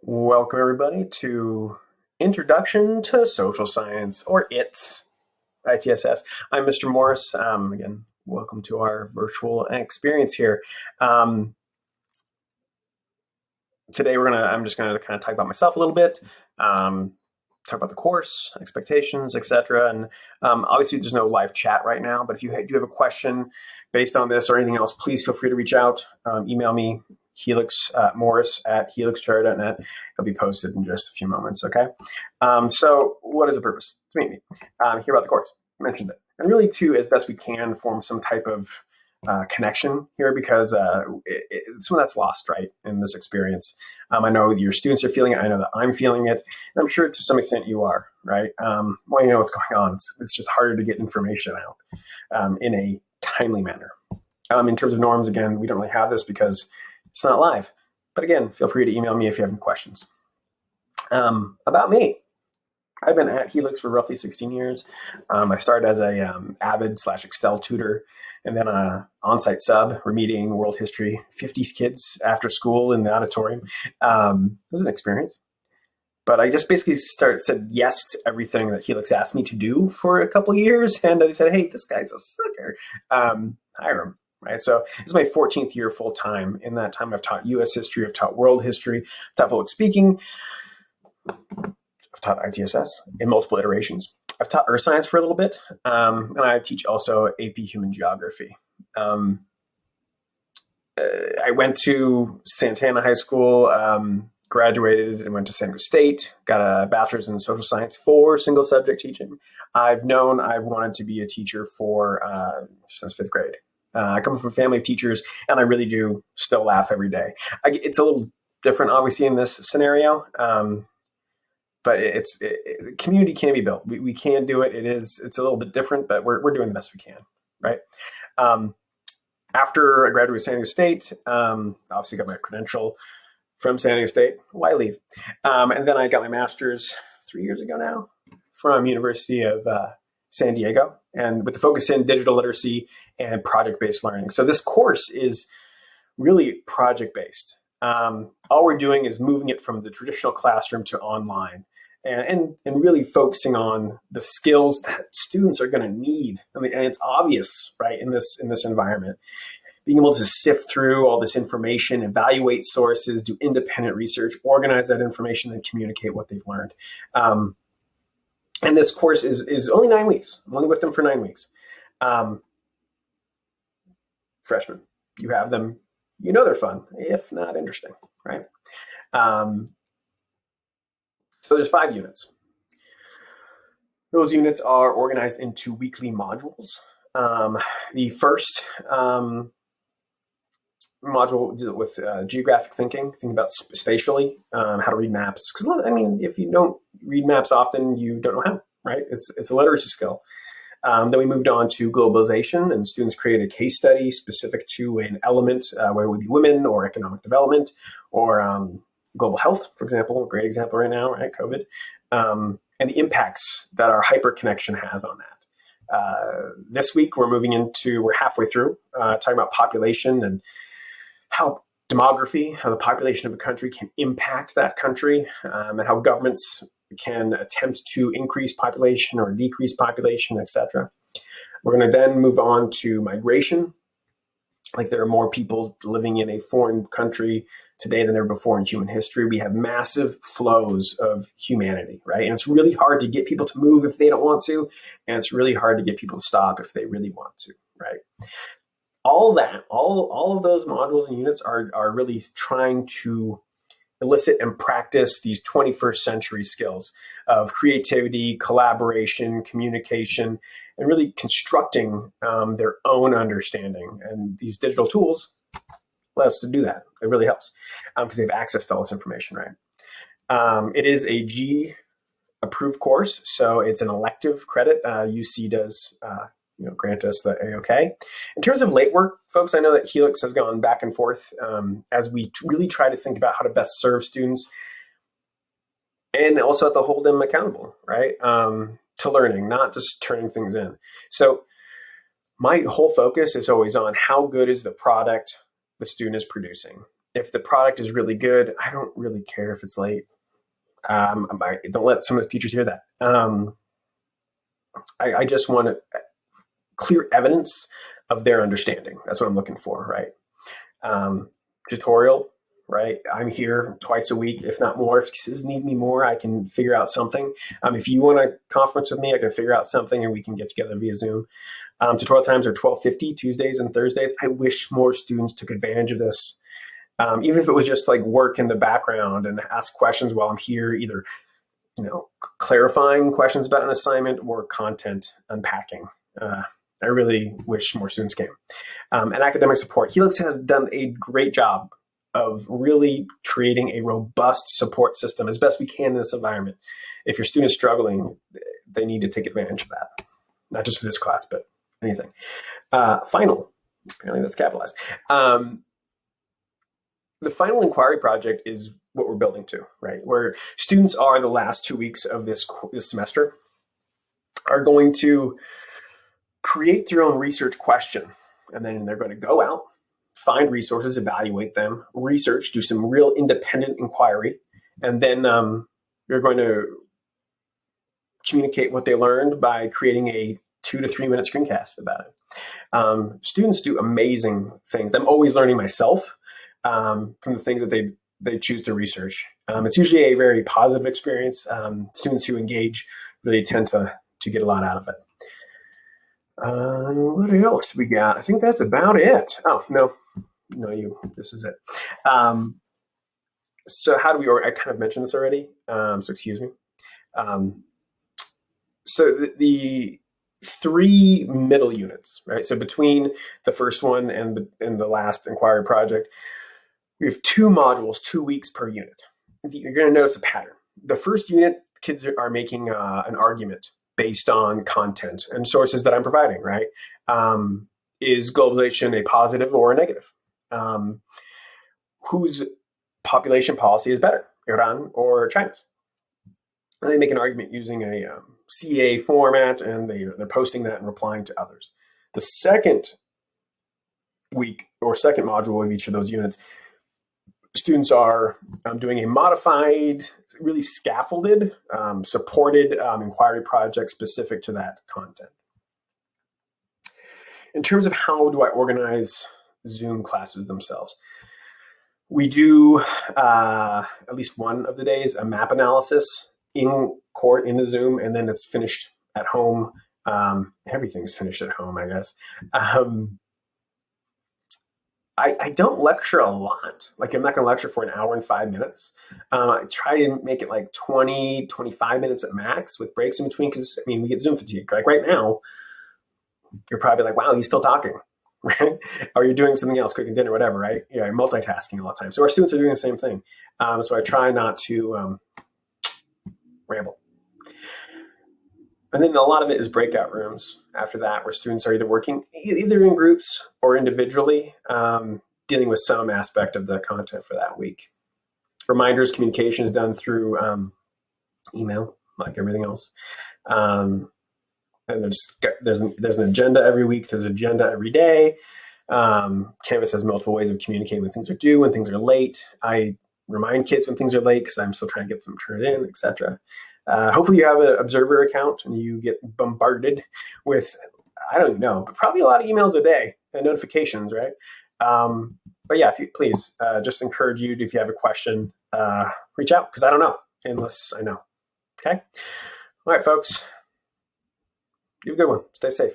Welcome, everybody, to Introduction to Social Science, or ITSS. I'm Mr. Morris. Again, welcome to our virtual experience here. Today, I'm just gonna kind of talk about myself a little bit, talk about the course, expectations, etc. And obviously, there's no live chat right now, but if you do have a question based on this or anything else, please feel free to reach out. Email me, Morris@helixchair.net. It'll be posted in just a few moments, okay? So what is the purpose? To meet me, hear about the course, mentioned it, and really to, as best we can, form some type of connection here, because some of that's lost, right, in this experience. I know your students are feeling it. I know that I'm feeling it. And I'm sure to some extent you are, right? Well, you know what's going on. It's just harder to get information out in a timely manner. In terms of norms, again, we don't really have this because it's not live. But again, feel free to email me if you have any questions. About me. I've been at Helix for roughly 16 years. I started as a Avid/Excel tutor, and then a on-site sub, remediating world history, 50s kids after school in the auditorium. It was an experience. But I just basically said yes to everything that Helix asked me to do for a couple of years, and they said, "Hey, this guy's a sucker. Hire him." Right. So this is my 14th year full time. In that time, I've taught U.S. history, I've taught world history, I've taught public speaking. I've taught ITSS in multiple iterations. I've taught earth science for a little bit, and I teach also AP human geography. I went to Santana High School, graduated and went to San Diego State, got a bachelor's in social science for single subject teaching. I've wanted to be a teacher since fifth grade. I come from a family of teachers, and I really do still laugh every day. It's a little different, obviously, in this scenario. But community can be built. We can do it. It's a little bit different, but we're doing the best we can, right? After I graduated San Diego State, obviously got my credential from San Diego State. Why leave? And then I got my master's 3 years ago now from University of San Diego, and with the focus in digital literacy and project-based learning. So this course is really project-based. All we're doing is moving it from the traditional classroom to online, and really focusing on the skills that students are going to need. And it's obvious, right, in this environment. Being able to sift through all this information, evaluate sources, do independent research, organize that information, and communicate what they've learned. And this course is only 9 weeks. I'm only with them for 9 weeks. Freshmen, you have them. You know they're fun, if not interesting, right? So there's 5 units. Those units are organized into weekly modules. The first module deals with geographic thinking about spatially, how to read maps. Because if you don't read maps often, you don't know how, right? It's a literacy skill. Then we moved on to globalization, and students created a case study specific to an element, whether it would be women or economic development or global health, for example, a great example right now, right? COVID, and the impacts that our hyperconnection has on that. This week, we're halfway through talking about population and how demography, how the population of a country can impact that country, and how governments can attempt to increase population or decrease population, etc. We're going to then move on to migration. Like, there are more people living in a foreign country today than ever before in human history. We have massive flows of humanity, right? And it's really hard to get people to move if they don't want to, and it's really hard to get people to stop if they really want to, right? All of those modules and units are really trying to elicit and practice these 21st century skills of creativity, collaboration, communication, and really constructing their own understanding. And these digital tools let us to do that. It really helps because they have access to all this information, right? It is a G approved course, so it's an elective credit. UC does grant us the A-OK. In terms of late work, folks, I know that Helix has gone back and forth as we really try to think about how to best serve students, and also have to hold them accountable, right, to learning, not just turning things in. So my whole focus is always on how good is the product the student is producing. If the product is really good, I don't really care if it's late. Don't let some of the teachers hear that. I just want clear evidence of their understanding. That's what I'm looking for, right? Tutorial, right? I'm here twice a week, if not more. If you need me more, I can figure out something. If you want a conference with me, I can figure out something and we can get together via Zoom. Tutorial times are 12:50 Tuesdays and Thursdays. I wish more students took advantage of this. Even if it was just like work in the background and ask questions while I'm here, either clarifying questions about an assignment or content unpacking. I really wish more students came. And academic support. Helix has done a great job of really creating a robust support system as best we can in this environment. If your student is struggling, they need to take advantage of that. Not just for this class, but anything. Final, apparently that's capitalized. The final inquiry project is what we're building to, right? Where students are the last 2 weeks of this semester are going to create their own research question. And then they're going to go out, find resources, evaluate them, research, do some real independent inquiry. And then you're going to communicate what they learned by creating a 2 to 3 minute screencast about it. Students do amazing things. I'm always learning myself from the things that they choose to research. It's usually a very positive experience. Students who engage really tend to get a lot out of it. What else we got? I think that's about it. Oh, no, this is it. So how do we, I kind of mentioned this already, so excuse me. So the 3 middle units, right? So between the first one and the last inquiry project, we have 2 modules, 2 weeks per unit. You're going to notice a pattern. The first unit, kids are making an argument based on content and sources that I'm providing, right? Is globalization a positive or a negative? Whose population policy is better, Iran or China's? And they make an argument using a CA format, and they're posting that and replying to others. The second week or second module of each of those units, students are doing a modified, really scaffolded, supported inquiry project specific to that content. In terms of how do I organize Zoom classes themselves, we do at least one of the days a map analysis in court in the Zoom, and then it's finished at home. Everything's finished at home, I guess. I don't lecture a lot. Like, I'm not going to lecture for an hour and 5 minutes. I try to make it like 20, 25 minutes at max with breaks in between, because, I mean, we get Zoom fatigue. Like right now, you're probably like, wow, he's still talking, right? Or you're doing something else, cooking dinner, whatever, right? Yeah, you're multitasking a lot of times. So our students are doing the same thing. So I try not to ramble. And then a lot of it is breakout rooms after that, where students are either working either in groups or individually, dealing with some aspect of the content for that week. Reminders, communication is done through email, like everything else. And there's an agenda every week. There's an agenda every day. Canvas has multiple ways of communicating when things are due, when things are late. I remind kids when things are late because I'm still trying to get them turned in, etc. Hopefully you have an Observer account and you get bombarded with, I don't know, but probably a lot of emails a day and notifications, right? But yeah, if you please, just encourage you to, if you have a question, reach out, because I don't know unless I know. Okay. All right, folks. You have a good one. Stay safe.